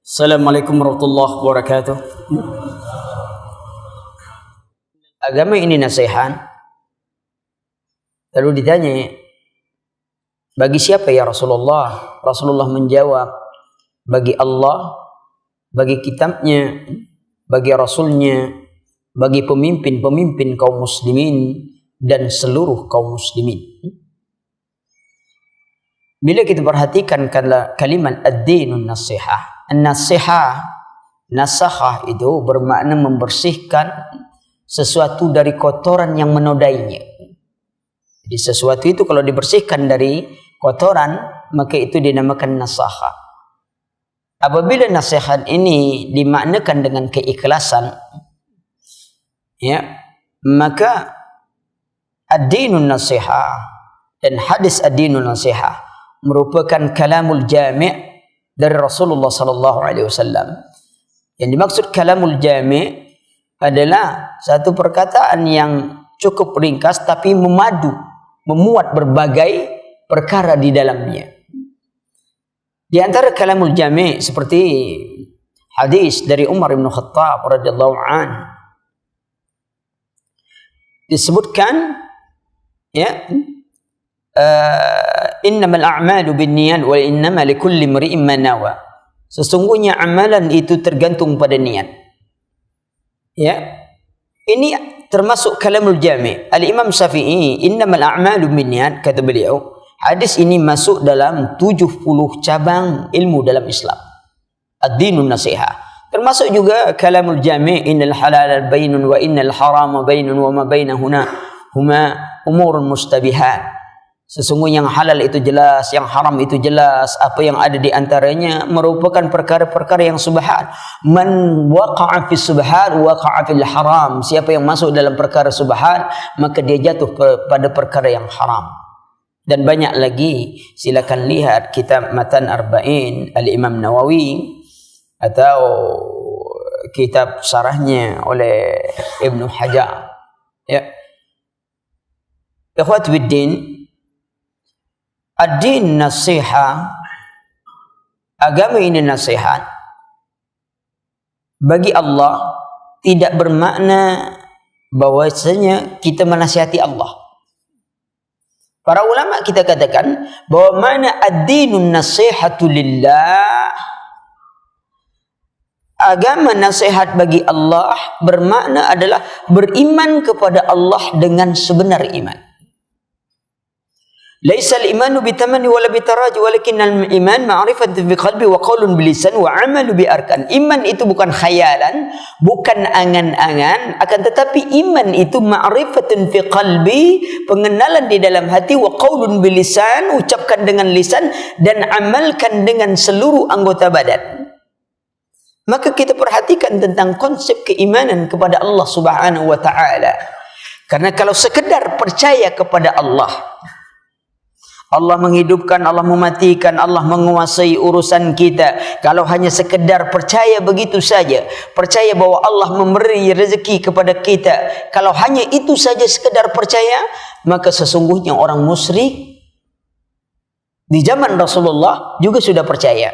Assalamualaikum warahmatullahi wabarakatuh. Agama ini nasihat. Lalu ditanya, bagi siapa ya Rasulullah? Rasulullah menjawab, bagi Allah, bagi kitabnya, bagi Rasulnya, bagi pemimpin-pemimpin kaum muslimin dan seluruh kaum muslimin. Bila kita perhatikan kalimat ad-dinun nasihah, an-nasihah, nasahah itu bermakna membersihkan sesuatu dari kotoran yang menodainya. Jadi sesuatu itu kalau dibersihkan dari kotoran, maka itu dinamakan nasahah. Apabila nasihat ini dimaknakan dengan keikhlasan, ya, maka ad-dinun nasihah dan hadis ad-dinun nasihah merupakan kalamul jami' dari Rasulullah sallallahu alaihi wasallam. Yang dimaksud kalamul jami' adalah satu perkataan yang cukup ringkas tapi memuat berbagai perkara di dalamnya. Di antara kalamul jami' seperti hadis dari Umar bin Khattab radhiyallahu an, disebutkan, ya, innamal a'malu binniyat wa innama likulli imri'in ma nawa. Sesungguhnya amalan itu tergantung pada niat. Ya. Ini termasuk kalamul jami'. Al-Imam Syafi'i, innamal a'malu binniyat, kata beliau, hadis ini masuk dalam 70 cabang ilmu dalam Islam. Ad-dinun nasihah. Termasuk juga kalamul jami', innal halala bainun wa innal harama bainun wa ma bainahuma huma umurun mustabihat. Sesungguhnya yang halal itu jelas, yang haram itu jelas, apa yang ada di antaranya merupakan perkara-perkara yang subhat. Man waqa'a fi subhat waqa'a fil haram. Siapa yang masuk dalam perkara subhat, maka dia jatuh pada perkara yang haram. Dan banyak lagi, silakan lihat kitab Matan Arba'in Al-Imam Nawawi atau kitab syarahnya oleh Ibnu Hajar. Ya. Ikhwat biddin, ad-din nasihat, agama ini nasihat. Bagi Allah tidak bermakna bahwasanya kita menasihati Allah. Para ulama kita katakan bahwa mana ad-dinun nasihatu lillah, agama nasihat bagi Allah bermakna adalah beriman kepada Allah dengan sebenar iman. Laisa al-imanu bitamani wala bitaraji walakin al-iman ma'rifatun bi qalbi wa qaulun bil lisan wa 'amalu bi arkan. Iman itu bukan khayalan, bukan angan-angan, akan tetapi iman itu ma'rifatun fi qalbi, pengenalan di dalam hati, wa qaulun bil lisan, ucapkan dengan lisan, dan amalkan dengan seluruh anggota badan. Maka kita perhatikan tentang konsep keimanan kepada Allah Subhanahu wa taala. Karena kalau sekedar percaya kepada Allah, Allah menghidupkan, Allah mematikan, Allah menguasai urusan kita. Kalau hanya sekedar percaya begitu saja, percaya bahwa Allah memberi rezeki kepada kita, kalau hanya itu saja sekedar percaya, maka sesungguhnya orang musyrik di zaman Rasulullah juga sudah percaya.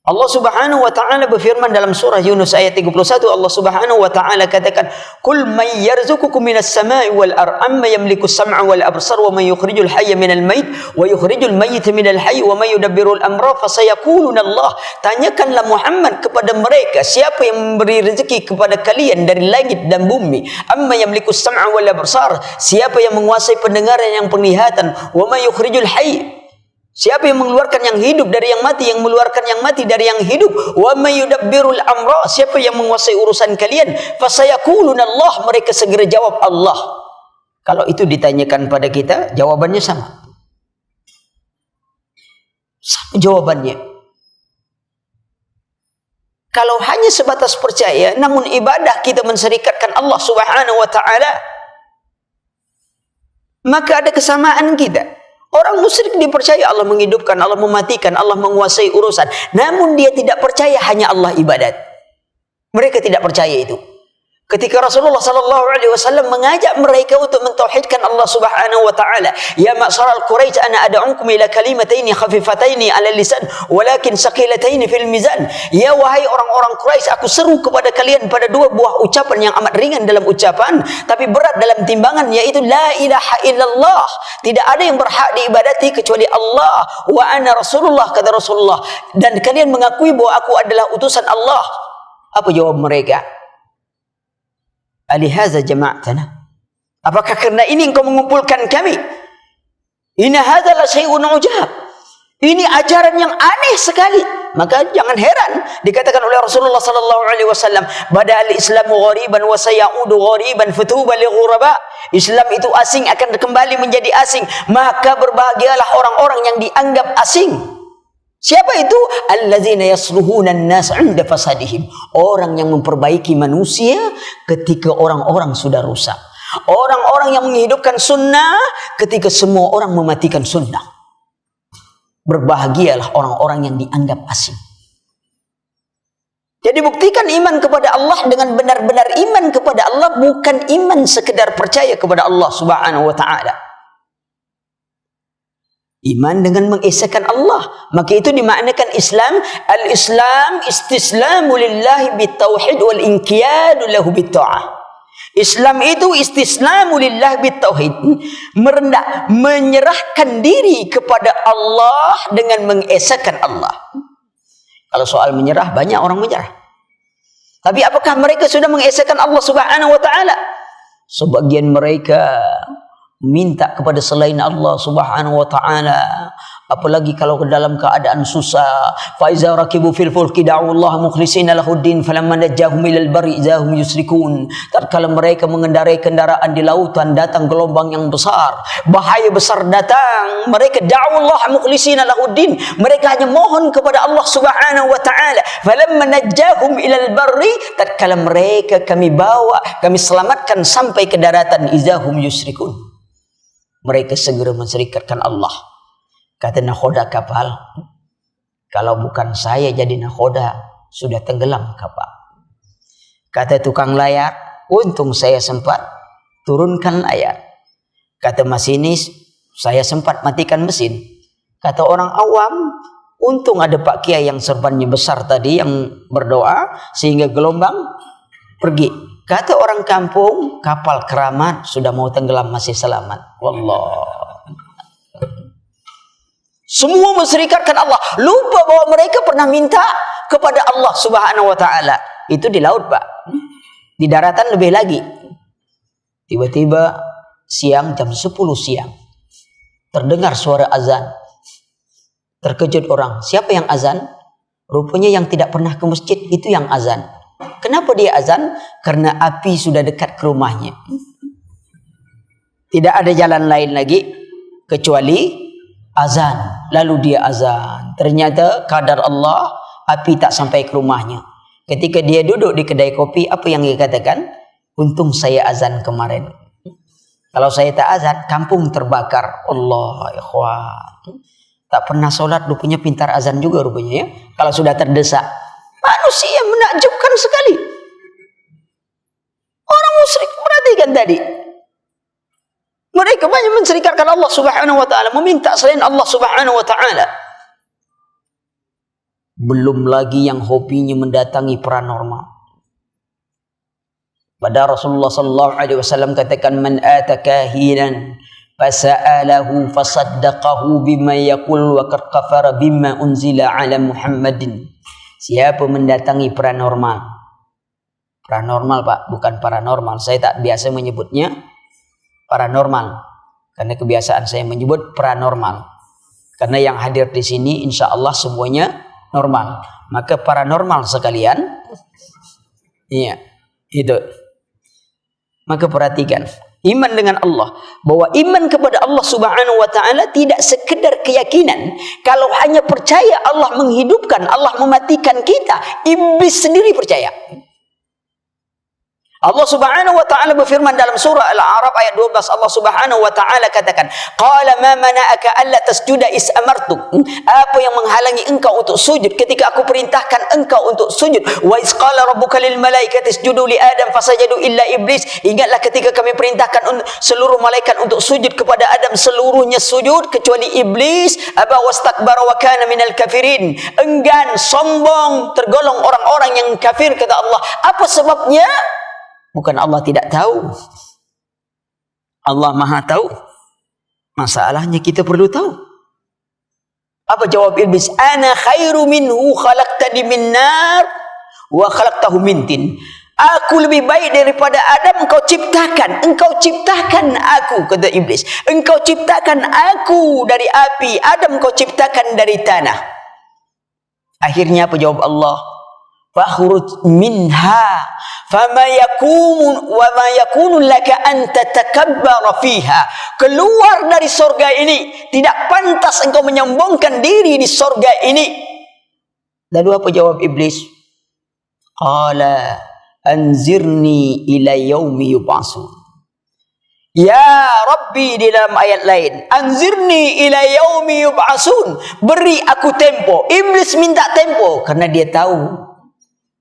Allah Subhanahu wa taala berfirman dalam surah Yunus ayat 31, Allah Subhanahu wa taala katakan, "Qul may yarzuqukum minas sama'i wal ardh amma yamliku as-sam'a wal absar wa may yukhrijul hayya minal mayt wa yukhrijul mayyita minal hayy wa may yudabbirul amra fasayaquluna Allah." Tanyakanlah Muhammad kepada mereka, siapa yang memberi rezeki kepada kalian dari langit dan bumi? Amma yamliku as-sam'a wal absar, siapa yang menguasai pendengaran yang penglihatan? Wa may yukhrijul hayy, siapa yang mengeluarkan yang hidup dari yang mati, yang mengeluarkan yang mati dari yang hidup? Wa may yudabbirul amra, siapa yang menguasai urusan kalian? Fasayaquluna Allah, mereka segera jawab Allah. Kalau itu ditanyakan pada kita, jawabannya sama. Sama jawabannya. Kalau hanya sebatas percaya namun ibadah kita menserikatkan Allah Subhanahu wa taala, maka ada kesamaan kita. Orang musyrik dipercaya Allah menghidupkan, Allah mematikan, Allah menguasai urusan. Namun dia tidak percaya hanya Allah ibadat. Mereka tidak percaya itu. Ketika Rasulullah sallallahu alaihi wasallam mengajak mereka untuk mentauhidkan Allah Subhanahu wa taala, ya ma'syaral Quraisy ana ad'ukum ila kalimataini khafifataini 'ala lisan walakin saqilataini fil mizan. Ya wahai orang-orang Quraisy, aku seru kepada kalian pada dua buah ucapan yang amat ringan dalam ucapan tapi berat dalam timbangan, yaitu la ilaha illallah, tidak ada yang berhak diibadati kecuali Allah, wa ana rasulullah, kata Rasulullah, dan kalian mengakui bahwa aku adalah utusan Allah. Apa jawab mereka? Alihaza jama'tana, apakah karena ini engkau mengumpulkan kami? Inna hadza la syai'un ujab, ini ajaran yang aneh sekali. Maka jangan heran dikatakan oleh Rasulullah sallallahu alaihi wasallam, badal islamu ghariban wa sayaudu ghariban fatuba li ghuraba. Islam itu asing akan kembali menjadi asing, maka berbahagialah orang-orang yang dianggap asing. Siapa itu? Allazina yasluhuna an-nas 'inda fasadihim, orang yang memperbaiki manusia ketika orang-orang sudah rusak. Orang-orang yang menghidupkan sunnah ketika semua orang mematikan sunnah. Berbahagialah orang-orang yang dianggap asing. Jadi buktikan iman kepada Allah dengan benar-benar iman kepada Allah, bukan iman sekedar percaya kepada Allah Subhanahu wa taala. Iman dengan mengesahkan Allah, maka itu dimaknakan Islam. Al-Islam istislamu lillahi bitauhid wal inqiyadu lahu bitta'ah. Islam itu istislamu lillahi bitauhid, merendah, menyerahkan diri kepada Allah dengan mengesahkan Allah. Kalau soal menyerah, banyak orang menyerah. Tapi apakah mereka sudah mengesahkan Allah Subhanahu wa taala? Sebagian mereka minta kepada selain Allah Subhanahu wa taala, apalagi kalau ke dalam keadaan susah. Fa iza rakibu fil fulki da'u Allah mukhlishina lahuddin falamma najjahum ilal barri izahum yusrikun. Tatkala mereka mengendarai kendaraan di lautan, datang gelombang yang besar, bahaya besar datang, mereka da'u Allah mukhlishina lahuddin, mereka hanya mohon kepada Allah Subhanahu wa taala. Falamma najjahum ilal barri, tatkala mereka kami bawa, kami selamatkan sampai ke daratan, izahum yusrikun, mereka segera menserikatkan Allah. Kata nakhoda kapal, kalau bukan saya jadi nakhoda, sudah tenggelam kapal. Kata tukang layar, untung saya sempat turunkan layar. Kata masinis, saya sempat matikan mesin. Kata orang awam, untung ada Pak Kiai yang serbannya besar tadi yang berdoa sehingga gelombang pergi. Kata orang kampung, kapal keramat sudah mau tenggelam masih selamat. Wallah. Semua menserikatkan Allah, lupa bahwa mereka pernah minta kepada Allah Subhanahu wa taala. Itu di laut, Pak. Di daratan lebih lagi. Tiba-tiba siang, jam 10 siang, terdengar suara azan. Terkejut orang, siapa yang azan? Rupanya yang tidak pernah ke masjid itu yang azan. Kenapa dia azan? Karena api sudah dekat ke rumahnya. Tidak ada jalan lain lagi kecuali azan. Lalu dia azan. Ternyata kadar Allah, api tak sampai ke rumahnya. Ketika dia duduk di kedai kopi, apa yang dia katakan? Untung saya azan kemarin. Kalau saya tak azan, kampung terbakar. Allah, ikhwan. Tak pernah sholat, rupanya pintar azan juga rupanya ya. Kalau sudah terdesak. Manusia menakjubkan sekali. Orang musyrik, perhatikan tadi. Mereka banyak menserikatkan Allah Subhanahu wa taala, meminta selain Allah Subhanahu wa taala. Belum lagi yang hobinya mendatangi paranormal. Pada Rasulullah sallallahu alaihi wasallam katakan, man ata kahinan fasa'alahu fasaddaqahu bima yaqul wa qad kafara bima unzila ala Muhammadin. Siapa mendatangi paranormal? Paranormal, Pak, bukan paranormal. Saya tak biasa menyebutnya paranormal karena kebiasaan saya menyebut paranormal. Karena yang hadir di sini insya Allah semuanya normal. Maka paranormal sekalian, iya, itu. Maka perhatikan, iman dengan Allah, bahwa iman kepada Allah Subhanahu wa taala tidak sekedar keyakinan. Kalau hanya percaya Allah menghidupkan, Allah mematikan kita, iblis sendiri percaya. Allah Subhanahu wa taala berfirman dalam surah Al-A'raf ayat 12, Allah Subhanahu wa taala katakan, "Qala ma mana'aka alla tasjuda is amartuk?" Apa yang menghalangi engkau untuk sujud ketika aku perintahkan engkau untuk sujud? Wa iz qala rabbuka lil malaikati isjudu li Adam fasajadu illa iblis. Ingatlah ketika kami perintahkan seluruh malaikat untuk sujud kepada Adam, seluruhnya sujud kecuali iblis. Aba wastakbara wa kana minal kafirin. Enggan, sombong, tergolong orang-orang yang kafir, kata Allah. Apa sebabnya? Bukan Allah tidak tahu. Allah Maha tahu. Masalahnya kita perlu tahu. Apa jawab iblis? Ana khairu minhu khalaqtani min nar wa khalaqtahu min tin. Aku lebih baik daripada Adam, engkau ciptakan aku, kata iblis. Engkau ciptakan aku dari api, Adam engkau ciptakan dari tanah. Akhirnya apa jawab Allah? Fakhruj minha fama yakunu laka an tatakabbara fiha. Keluar dari sorga ini, tidak pantas engkau menyombongkan diri di sorga ini. Lalu apa jawab iblis? Qala anzirni ila yaumi yub'atsun. Ya Rabbi, di dalam ayat lain, anzirni ila yaumi yub'atsun, beri aku tempo. Iblis minta tempo karena dia tahu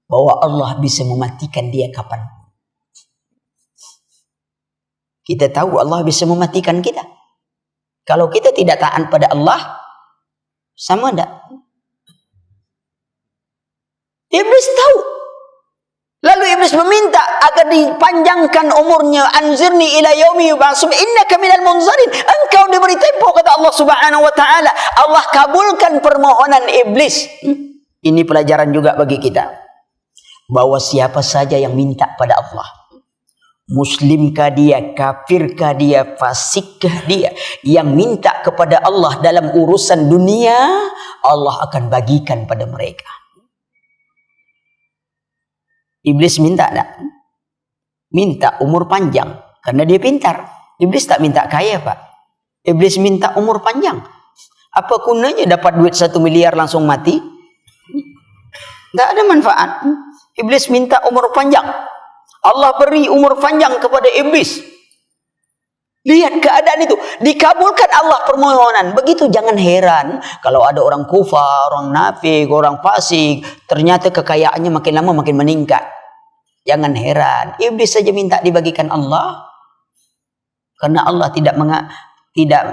bahwa Allah bisa mematikan dia kapan. Kita tahu Allah bisa mematikan kita. Kalau kita tidak taat pada Allah, sama enggak? Iblis tahu. Lalu iblis meminta agar dipanjangkan umurnya. Anzirni ila yaumi yub'atsun innaka minal munzarin. Engkau diberi tempo, kata Allah Subhanahu wa taala. Allah kabulkan permohonan iblis. Ini pelajaran juga bagi kita. Bahwa siapa saja yang minta pada Allah, muslimkah dia, kafirkah dia, fasikkah dia, yang minta kepada Allah dalam urusan dunia, Allah akan bagikan pada mereka. Iblis minta tak? Minta umur panjang karena dia pintar. Iblis tak minta kaya, Pak. Iblis minta umur panjang. Apa gunanya dapat duit 1 miliar langsung mati? Tak ada manfaat. Iblis minta umur panjang. Allah beri umur panjang kepada iblis. Lihat keadaan itu. Dikabulkan Allah permohonan. Begitu jangan heran kalau ada orang kufar, orang nafik, orang fasik, ternyata kekayaannya makin lama makin meningkat. Jangan heran. Iblis saja minta dibagikan Allah. Karena Allah tidak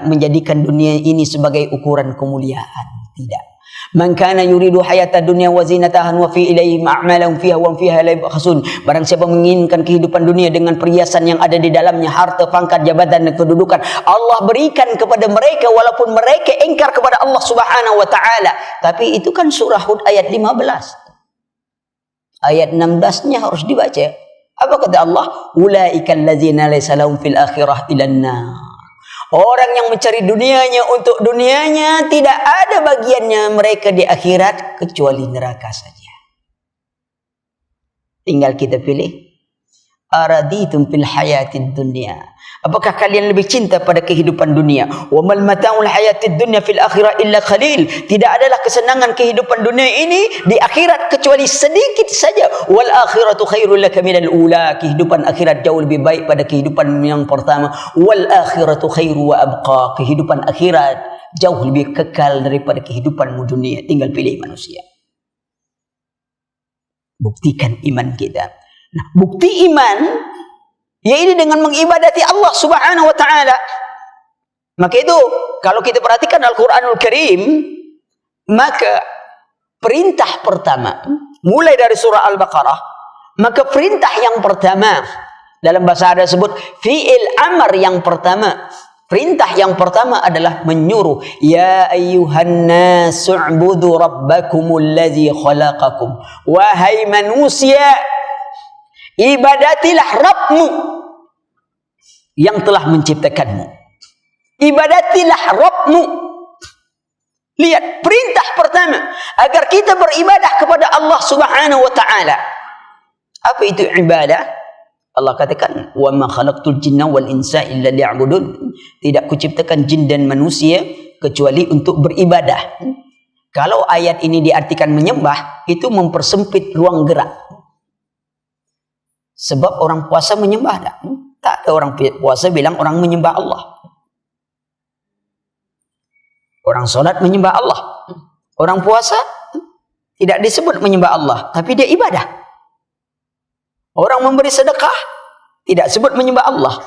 menjadikan dunia ini sebagai ukuran kemuliaan. Tidak. Man kana yuridu hayata dunya wa zinataha wa fi ilayhi ma'malun fiha wa fiha la yabkhasun. Barang siapa menginginkan kehidupan dunia dengan perhiasan yang ada di dalamnya, harta, pangkat, jabatan dan kedudukan, Allah berikan kepada mereka walaupun mereka ingkar kepada Allah Subhanahu wa taala. Tapi itu kan surah Hud ayat 15. Ayat 16-nya harus dibaca. Apa kata Allah? Ulaikal ladzina laysa lahum fil akhirah ilan nar. Orang yang mencari dunianya untuk dunianya, tidak ada bagiannya mereka di akhirat kecuali neraka saja. Tinggal kita pilih. Araditum fil hayatid dunya. Apakah kalian lebih cinta pada kehidupan dunia? Wa mal mata'ul hayatid dunya fil akhirah illa qalil. Tidak adalah kesenangan kehidupan dunia ini di akhirat kecuali sedikit saja. Wal akhiratu khairul laka minal ula. Kehidupan akhirat jauh lebih baik pada kehidupan yang pertama. Wal akhiratu khairu wa abqa. Kehidupan akhirat jauh lebih kekal daripada kehidupanmu dunia. Tinggal pilih manusia. Buktikan iman kita. Nah, bukti iman yaitu dengan mengibadati Allah Subhanahu wa taala. Maka itu kalau kita perhatikan Al-Qur'anul Karim, maka perintah pertama mulai dari surah Al-Baqarah, maka perintah yang pertama dalam bahasa Arab disebut fi'il amr yang pertama. Perintah yang pertama adalah menyuruh, ya ayyuhan nasu u'budu rabbakumul ladzi khalaqakum. Wahai manusia, ibadatilah Rabbmu yang telah menciptakanmu. Ibadatilah Rabbmu. Lihat perintah pertama agar kita beribadah kepada Allah Subhanahu wa taala. Apa itu ibadah? Allah katakan, wa ma khalaqtul jinna wal insa illa liya'budun. Tidak kuciptakan jin dan manusia kecuali untuk beribadah. Kalau ayat ini diartikan menyembah, itu mempersempit ruang gerak. Sebab orang puasa menyembah tak? Tak ada orang puasa bilang orang menyembah Allah. Orang solat menyembah Allah. Orang puasa tidak disebut menyembah Allah, tapi dia ibadah. Orang memberi sedekah tidak sebut menyembah Allah.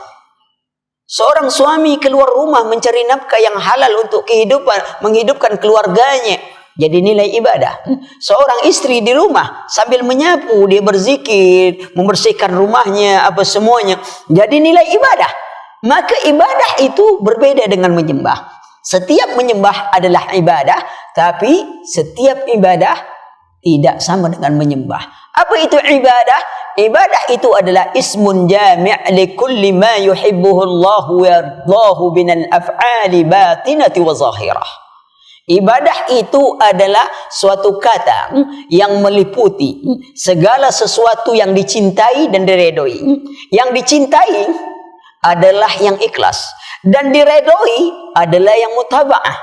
Seorang suami keluar rumah mencari nafkah yang halal untuk kehidupan, menghidupkan keluarganya, jadi nilai ibadah. Seorang istri di rumah sambil menyapu, dia berzikir, membersihkan rumahnya, apa semuanya, jadi nilai ibadah. Maka ibadah itu berbeda dengan menyembah. Setiap menyembah adalah ibadah, tapi setiap ibadah tidak sama dengan menyembah. Apa itu ibadah? Ibadah itu adalah ismun jami' li kulli ma yuhibbuhu Allah wa yardahu minal af'ali batinati wa zahirah. Ibadah itu adalah suatu kata yang meliputi segala sesuatu yang dicintai dan diredoi. Yang dicintai adalah yang ikhlas, dan diredoi adalah yang mutaba'ah,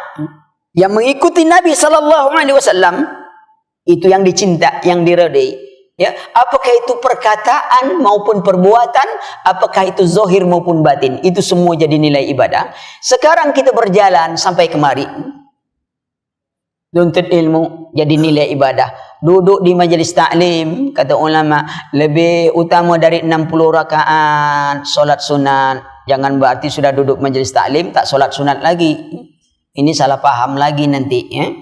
yang mengikuti Nabi SAW. Itu yang dicinta, yang diredoi. Ya, apakah itu perkataan maupun perbuatan, apakah itu zahir maupun batin, itu semua jadi nilai ibadah. Sekarang kita berjalan sampai kemari, nuntut ilmu jadi nilai ibadah. Duduk di majlis taklim, kata ulama, lebih utama dari 60 rakaat solat sunat. Jangan berarti sudah duduk majlis taklim tak solat sunat lagi. Ini salah paham lagi nanti, ya.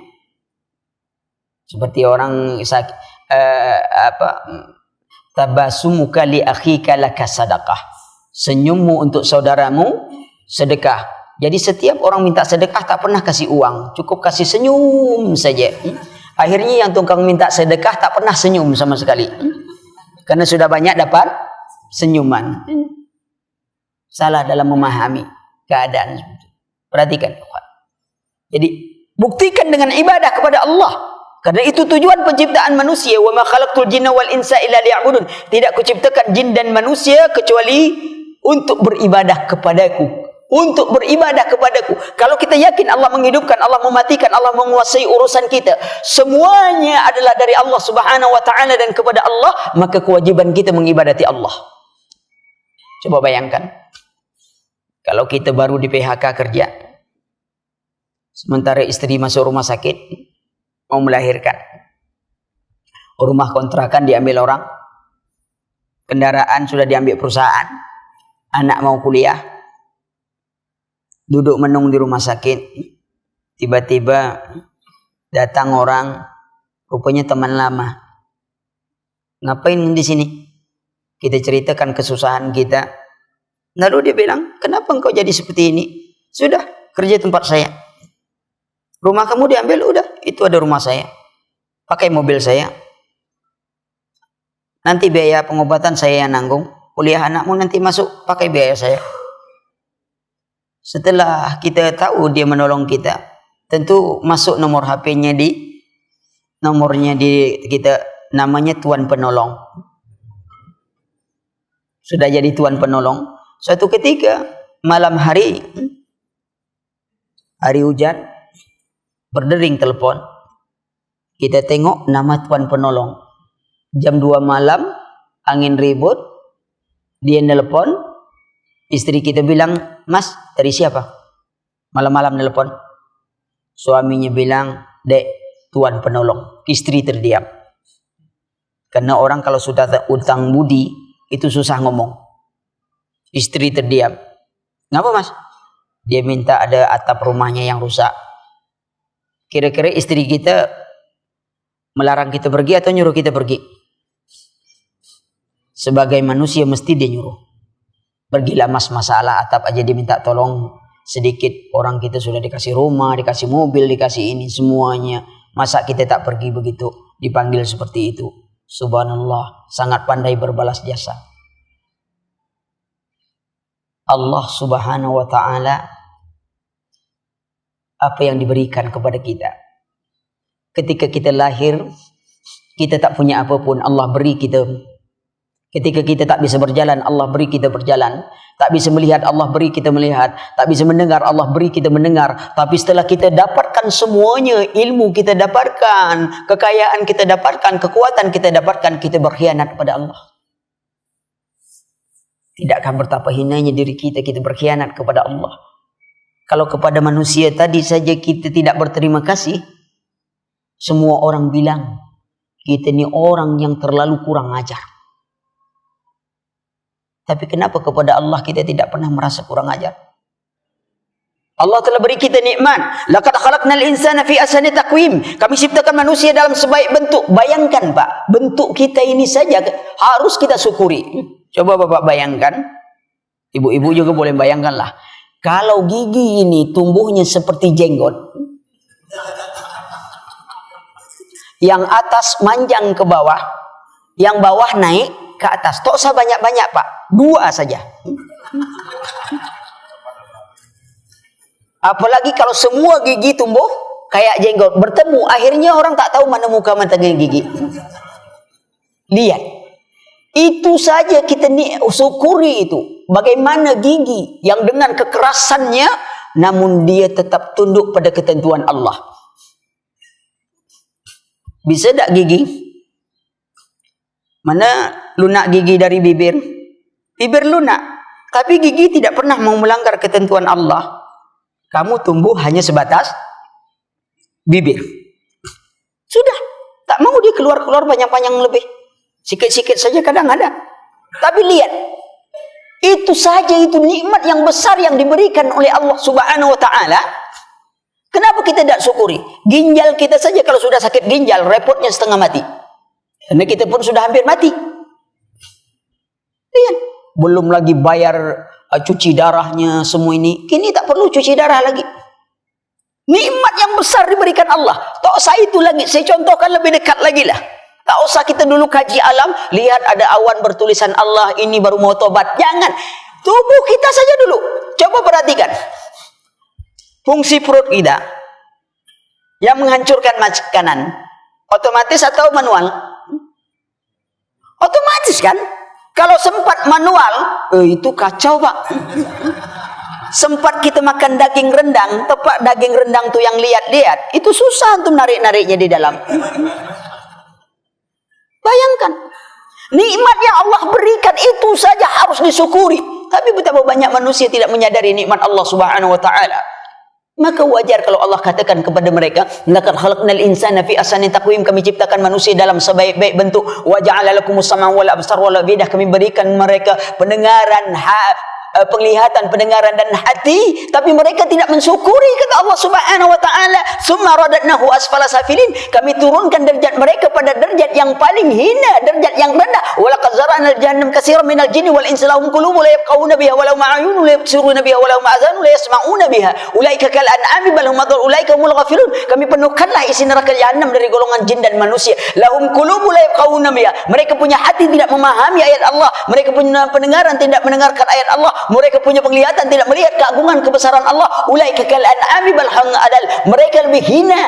Seperti orang tabasumuka li akhika laka sadaqah. Senyummu untuk saudaramu sedekah. Jadi setiap orang minta sedekah tak pernah kasih uang, cukup kasih senyum saja. Akhirnya yang tukang minta sedekah tak pernah senyum sama sekali, karena sudah banyak dapat senyuman. Salah dalam memahami keadaan. Perhatikan. Jadi buktikan dengan ibadah kepada Allah. Karena itu tujuan penciptaan manusia. Wa ma khalaqtul jinna wal insa illa liya'budun. Tidak kuciptakan jin dan manusia kecuali untuk beribadah kepadaku. Untuk beribadah kepadaku. Kalau kita yakin Allah menghidupkan, Allah mematikan, Allah menguasai urusan kita, semuanya adalah dari Allah Subhanahu wa taala dan kepada Allah, maka kewajiban kita mengibadati Allah. Coba bayangkan, kalau kita baru di PHK kerja, sementara istri masuk rumah sakit, mau melahirkan, rumah kontrakan diambil orang, kendaraan sudah diambil perusahaan, anak mau kuliah, duduk menung di rumah sakit, tiba-tiba datang orang, rupanya teman lama. Ngapain di sini? Kita ceritakan kesusahan kita. Lalu dia bilang, kenapa engkau jadi seperti ini? Sudah, kerja tempat saya. Rumah kamu diambil, udah, itu ada rumah saya. Pakai mobil saya. Nanti biaya pengobatan saya yang nanggung. Kuliah anakmu nanti masuk, pakai biaya saya. Setelah kita tahu dia menolong kita, tentu masuk nomor HP-nya nomornya di kita, namanya Tuan Penolong. Sudah jadi Tuan Penolong. Suatu ketika malam hari hujan, berdering telepon. Kita tengok nama Tuan Penolong. Jam 2 malam, angin ribut, dia nelpon. Istri kita bilang, Mas, dari siapa? Malam-malam nelpon. Suaminya bilang, Dek, Tuan Penolong. Istri terdiam. Karena orang kalau sudah utang budi, itu susah ngomong. Istri terdiam. Ngapa, Mas? Dia minta ada atap rumahnya yang rusak. Kira-kira istri kita melarang kita pergi atau nyuruh kita pergi? Sebagai manusia mesti dia nyuruh. Pergilah Mas, masalah atap aja diminta tolong sedikit. Orang kita sudah dikasih rumah, dikasih mobil, dikasih ini semuanya. Masa kita tak pergi begitu? Dipanggil seperti itu. Subhanallah, sangat pandai berbalas jasa. Allah Subhanahu wa ta'ala, apa yang diberikan kepada kita. Ketika kita lahir, kita tak punya apapun, Allah beri kita. Ketika kita tak bisa berjalan, Allah beri kita berjalan. Tak bisa melihat, Allah beri kita melihat. Tak bisa mendengar, Allah beri kita mendengar. Tapi setelah kita dapatkan semuanya, ilmu kita dapatkan, kekayaan kita dapatkan, kekuatan kita dapatkan, kita berkhianat pada Allah. Tidak akan betapa hinanya diri kita berkhianat kepada Allah. Kalau kepada manusia tadi saja kita tidak berterima kasih, semua orang bilang kita ini orang yang terlalu kurang ajar. Tapi kenapa kepada Allah kita tidak pernah merasa kurang ajar? Allah telah beri kita nikmat. Laqad khalaqnal insana fi ahsani taqwim. Kami ciptakan manusia dalam sebaik bentuk. Bayangkan Pak, bentuk kita ini saja harus kita syukuri. Coba Bapak bayangkan. Ibu-ibu juga boleh bayangkanlah. Kalau gigi ini tumbuhnya seperti jenggot, yang atas manjang ke bawah, yang bawah naik ke atas. Tak usah banyak-banyak Pak, 2 saja. Apalagi kalau semua gigi tumbuh kayak jenggot bertemu, akhirnya orang tak tahu mana muka mana gigi. Lihat, itu saja kita syukuri itu. Bagaimana gigi yang dengan kekerasannya, namun dia tetap tunduk pada ketentuan Allah. Bisa tak gigi? Mana lunak gigi dari bibir? Bibir lunak, tapi gigi tidak pernah mau melanggar ketentuan Allah. Kamu tumbuh hanya sebatas bibir. Sudah, tak mau dia keluar-keluar panjang-panjang lebih. Sikit-sikit saja kadang ada. Tapi lihat, itu saja itu nikmat yang besar yang diberikan oleh Allah Subhanahu wa taala. Kenapa kita tidak syukuri? Ginjal kita saja kalau sudah sakit ginjal, repotnya setengah mati. Karena kita pun sudah hampir mati. Lihat, belum lagi bayar cuci darahnya semua ini. Kini tak perlu cuci darah lagi. Nikmat yang besar diberikan Allah. Tak usah itu lagi. Saya contohkan lebih dekat lagi lah. Tak usah kita dulu kaji alam. Lihat ada awan bertulisan Allah, ini baru mau tobat. Jangan. Tubuh kita saja dulu. Coba perhatikan. Fungsi perut kita yang menghancurkan makanan. Otomatis atau manual? Otomatis kan? Kalau sempat manual, itu kacau Pak. Sempat kita makan daging rendang, tepat daging rendang tuh yang lihat-lihat, itu susah untuk narik-nariknya di dalam. Bayangkan, nikmat yang Allah berikan itu saja harus disyukuri. Tapi betapa banyak manusia tidak menyadari nikmat Allah Subhanahu wa taala. Maka wajar kalau Allah katakan kepada mereka, laqad khalaqnal insana fi ahsani taqwim, kami ciptakan manusia dalam sebaik-baik bentuk, wa ja'ala lakumus sam'a wal absar wal afidah, kami berikan mereka pendengaran, penglihatan, pendengaran dan hati, tapi mereka tidak mensyukuri. Kata Allah Subhanahu wa taala, summa radadnahu asfala safilin, kami turunkan derajat mereka pada derajat yang paling hina, derajat yang rendah. Wa laqad zara'na jahannam katsiran minal jinni wal insi lahum qulubun la yafqahuna biha wa lahum a'yunun la yabsiruna biha wa lahum a'zanun la yasma'una biha ulaika kal an'ami bal hum adall ulaika humul ghafilun. Kami penuhkanlah isi neraka jahanam dari golongan jin dan manusia. Lahum qulubun la yafqahuna biha, mereka punya hati tidak memahami ayat Allah, mereka punya pendengaran tidak mendengarkan ayat Allah, mereka punya penglihatan tidak melihat keagungan kebesaran Allah. Ulaika kal an'ami bal hum adall, mereka lebih hina,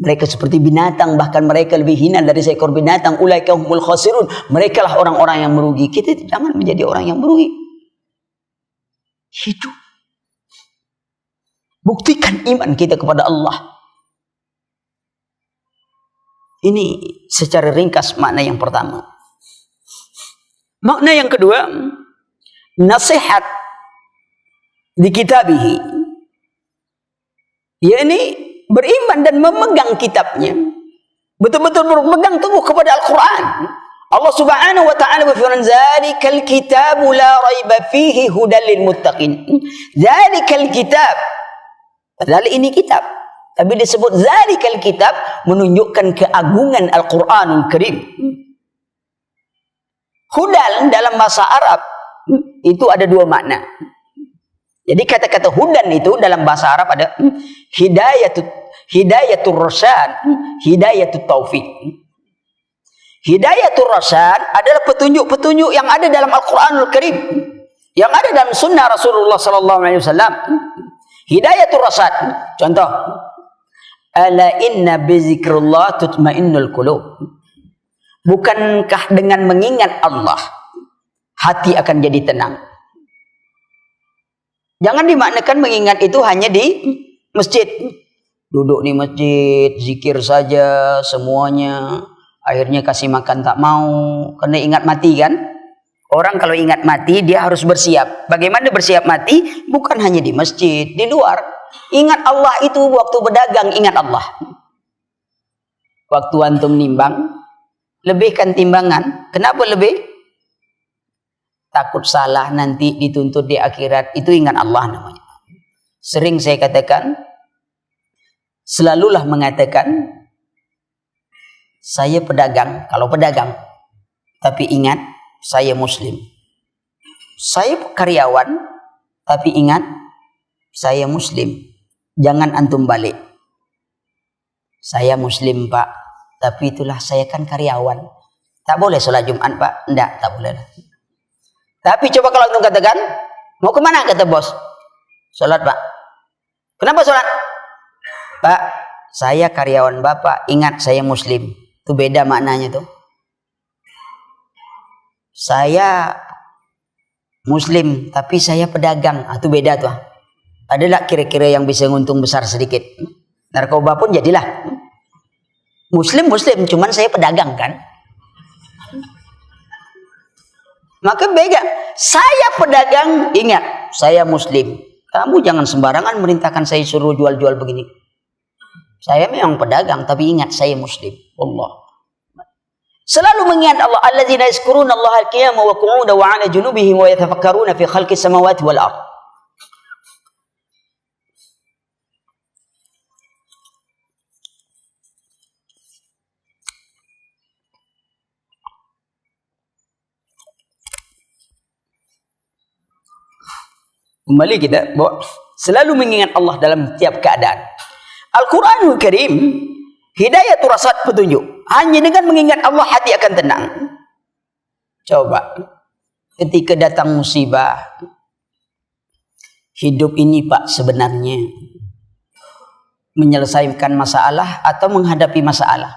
mereka seperti binatang, bahkan mereka lebih hina dari seekor binatang. Ulaika humul khasirun, mereka lah orang-orang yang merugi. Kita jangan menjadi orang yang merugi. Hidup, buktikan iman kita kepada Allah. Ini secara ringkas makna yang pertama. Makna yang kedua, nasihat di kitabihi, yakni beriman dan memegang kitabnya, betul-betul berpegang teguh kepada Al-Quran. Allah Subhanahu wa taala berfirman, "Dzalikal kitabu la raiba fihi hudal lil muttaqin." Dzalikal kitab, padahal ini kitab, tapi disebut dzalikal kitab menunjukkan keagungan Al-Quranul Karim. Hudal dalam bahasa Arab itu ada 2 makna. Jadi kata-kata hudan itu dalam bahasa Arab ada hidayatul rasyad, hidayatul taufik. Hidayatul rasyad adalah petunjuk-petunjuk yang ada dalam Al-Quranul Karim, yang ada dalam sunnah Rasulullah sallallahu alaihi wasallam. Hidayatul rasyad, contoh, ala inna bizikrillah tutmainnul qulub. Bukankah dengan mengingat Allah hati akan jadi tenang? Jangan dimaknakan mengingat itu hanya di masjid. Duduk di masjid, zikir saja semuanya. Akhirnya kasih makan tak mau, karena ingat mati kan? Orang kalau ingat mati, dia harus bersiap. Bagaimana bersiap mati? Bukan hanya di masjid, di luar. Ingat Allah itu waktu berdagang, ingat Allah. Waktu antum nimbang, lebihkan timbangan. Kenapa lebih? Takut salah nanti dituntut di akhirat. Itu ingat Allah namanya. Sering saya katakan, selalulah mengatakan, saya pedagang, kalau pedagang. Tapi ingat, saya muslim. Saya karyawan, tapi ingat, saya muslim. Jangan antum balik. Saya muslim pak, tapi itulah saya kan karyawan. Tak boleh sholat Jumat pak? Enggak, tak boleh. Tapi coba kalau antum katakan, mau kemana kata bos? Sholat pak. Kenapa sholat? Pak, saya karyawan bapak, ingat saya muslim. Itu beda maknanya tuh. Saya muslim, tapi saya pedagang. Itu beda tuh. Adalah kira-kira yang bisa untung besar sedikit. Narkoba pun jadilah. Muslim, cuman saya pedagang kan. Maka beda. Saya pedagang, ingat, saya muslim. Kamu jangan sembarangan merintahkan saya suruh jual-jual begini. Saya memang pedagang, tapi ingat saya muslim. Allah. Selalu mengingat Allah. Alladzina yazkuruna Allah al-qiyama wa qu'udan wa 'ala junubihim wa yatafakkaruna fi khalqis samawati wal ardh. Kembali kita bahwa selalu mengingat Allah dalam tiap keadaan. Al-Quranul Karim, hidayah rasad petunjuk. Hanya dengan mengingat Allah hati akan tenang. Coba, ketika datang musibah, hidup ini pak sebenarnya menyelesaikan masalah atau menghadapi masalah.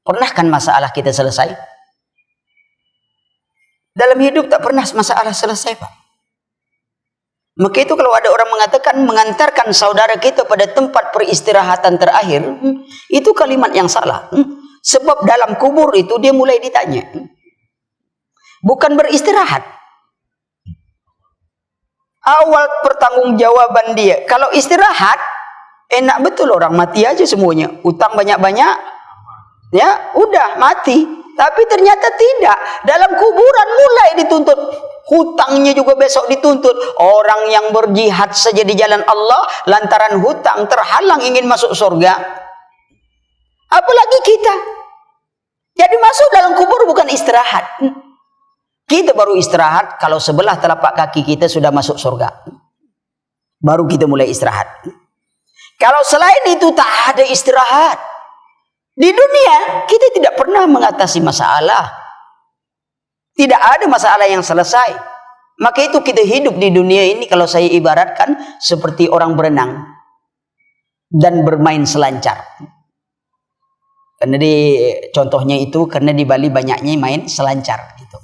Pernah kan masalah kita selesai? Dalam hidup tak pernah masalah selesai pak. Maka itu kalau ada orang mengatakan mengantarkan saudara kita pada tempat peristirahatan terakhir, itu kalimat yang salah. Sebab dalam kubur itu dia mulai ditanya. Bukan beristirahat. Awal pertanggungjawaban dia. Kalau istirahat, enak betul orang mati aja semuanya. Utang banyak-banyak, ya udah mati. Tapi ternyata tidak. Dalam kuburan mulai dituntut. Hutangnya juga besok dituntut. Orang yang berjihad saja di jalan Allah, lantaran hutang terhalang ingin masuk surga. Apalagi kita. Jadi masuk dalam kubur bukan istirahat. Kita baru istirahat kalau sebelah telapak kaki kita sudah masuk surga. Baru kita mulai istirahat. Kalau selain itu tak ada istirahat. Di dunia kita tidak pernah mengatasi masalah. Tidak ada masalah yang selesai. Maka itu kita hidup di dunia ini kalau saya ibaratkan seperti orang berenang dan bermain selancar. Karena contohnya itu karena di Bali banyaknya main selancar gitu.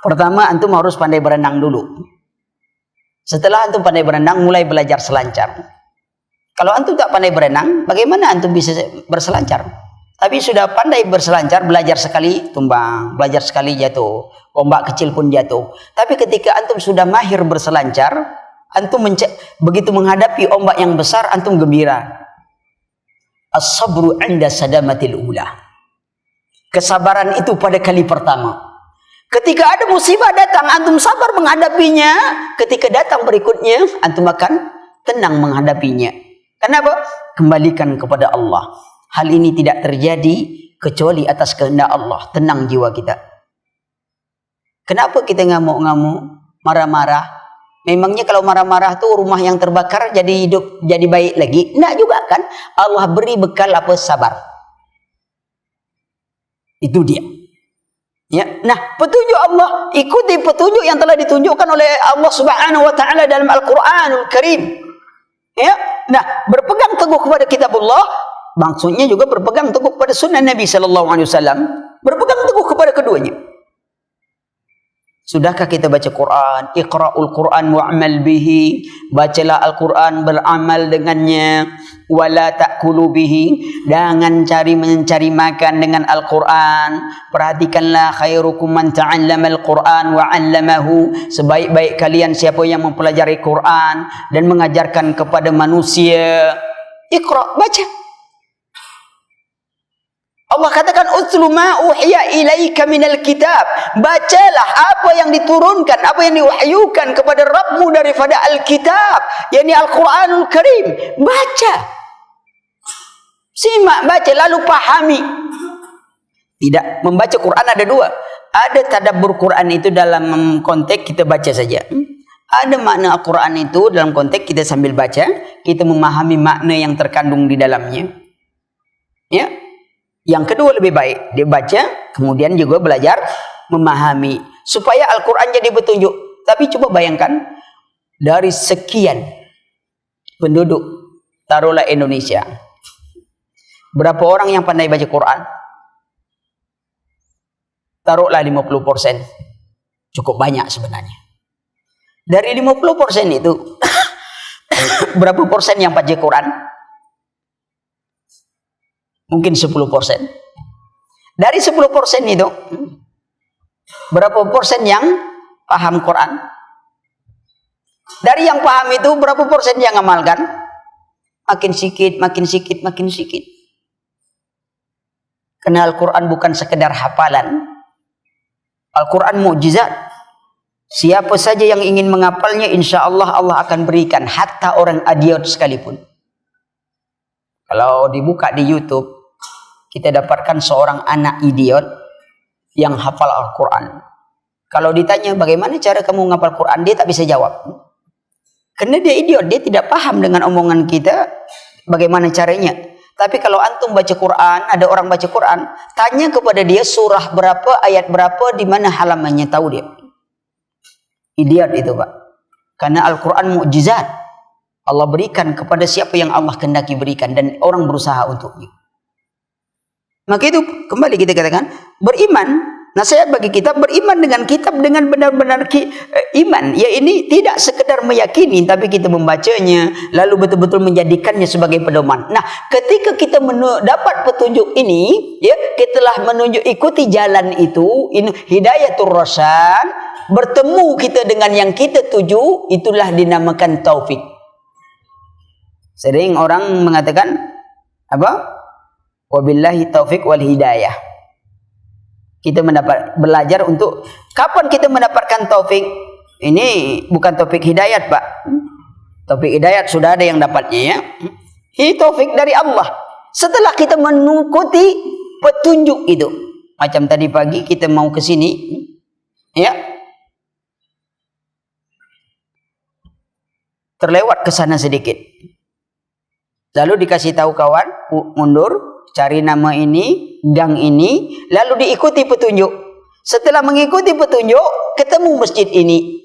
Pertama antum harus pandai berenang dulu. Setelah antum pandai berenang mulai belajar selancar. Kalau antum tak pandai berenang, bagaimana antum bisa berselancar? Tapi sudah pandai berselancar, belajar sekali tumbang, belajar sekali jatuh, ombak kecil pun jatuh. Tapi ketika antum sudah mahir berselancar, antum begitu menghadapi ombak yang besar, antum gembira. As-sabru 'inda sadamatil ula. Kesabaran itu pada kali pertama. Ketika ada musibah datang, antum sabar menghadapinya. Ketika datang berikutnya, antum akan tenang menghadapinya. Kenapa? Kembalikan kepada Allah. Hal ini tidak terjadi kecuali atas kehendak Allah. Tenang jiwa kita. Kenapa kita ngamuk-ngamuk, marah-marah? Memangnya kalau marah-marah tuh rumah yang terbakar jadi hidup, jadi baik lagi? Enggak juga kan? Allah beri bekal apa? Sabar. Itu dia. Ya, nah petunjuk Allah, ikuti petunjuk yang telah ditunjukkan oleh Allah Subhanahu wa taala dalam Al-Qur'anul Karim. Ya, nah berpegang teguh kepada kitabullah, maksudnya juga berpegang teguh kepada sunnah Nabi sallallahu alaihi wasallam, berpegang teguh kepada keduanya. Sudahkah kita baca Quran? Iqra'ul Quran wa'amal bihi. Bacalah Al-Quran, beramal dengannya. Wala ta'kulu bihi. Jangan mencari makan dengan Al-Quran. Perhatikanlah, khairukum man ta'allama Al-Quran wa'allamahu. Sebaik-baik kalian siapa yang mempelajari Quran dan mengajarkan kepada manusia. Iqra', baca. Allah katakan utlu ma uhiya ilaika minal kitab. Bacalah apa yang diturunkan, apa yang diwahyukan kepada Rabbmu daripada Alkitab, yakni Al-Quranul Karim. Baca. Simak, baca, lalu pahami. Tidak, membaca Quran ada dua. Ada tadabbur Quran itu dalam konteks kita baca saja. Ada makna Al-Quran itu dalam konteks kita sambil baca, kita memahami makna yang terkandung di dalamnya. Ya. Yang kedua lebih baik, dia baca, kemudian juga belajar memahami. Supaya Al-Quran jadi petunjuk. Tapi coba bayangkan, dari sekian penduduk, taruhlah Indonesia. Berapa orang yang pandai baca Quran? Taruhlah 50%. Cukup banyak sebenarnya. Dari 50% itu, berapa persen yang baca Quran? Mungkin 10%. Dari 10% itu, berapa persen yang paham Quran? Dari yang paham itu, berapa persen yang amalkan? Makin sikit, makin sikit, makin sikit. Karena Al-Quran bukan sekedar hafalan. Al-Quran mukjizat. Siapa saja yang ingin menghafalnya, insya Allah Allah akan berikan. Hatta orang idiot sekalipun. Kalau dibuka di YouTube, kita dapatkan seorang anak idiot yang hafal Al-Quran. Kalau ditanya bagaimana cara kamu menghafal Quran, dia tak bisa jawab. Karena dia idiot, dia tidak paham dengan omongan kita bagaimana caranya. Tapi kalau antum baca Quran, ada orang baca Quran, tanya kepada dia surah berapa, ayat berapa, di mana halamannya, tahu dia. Idiot itu, Pak. Karena Al-Quran mukjizat. Allah berikan kepada siapa yang Allah kehendaki berikan, dan orang berusaha untuknya. Maka itu kembali kita katakan beriman. Nasihat bagi kita beriman dengan kitab dengan benar-benar iman. Ya, ini tidak sekedar meyakini, tapi kita membacanya lalu betul-betul menjadikannya sebagai pedoman. Nah, ketika kita dapat petunjuk ini, ya, kita telah ikuti jalan itu, hidayatul rasyad, bertemu kita dengan yang kita tuju, itulah dinamakan taufik. Sering orang mengatakan apa? Wabillahi taufik wal hidayah. Kita belajar untuk kapan kita mendapatkan taufik? Ini bukan taufik hidayat, Pak. Taufik hidayat sudah ada yang dapatnya, ya. Ini taufik dari Allah. Setelah kita mengikuti petunjuk itu. Macam tadi pagi kita mau ke sini, ya. Terlewat ke sana sedikit. Lalu dikasih tahu kawan, mundur. Cari nama ini, gang ini, lalu diikuti petunjuk. Setelah mengikuti petunjuk, ketemu masjid ini.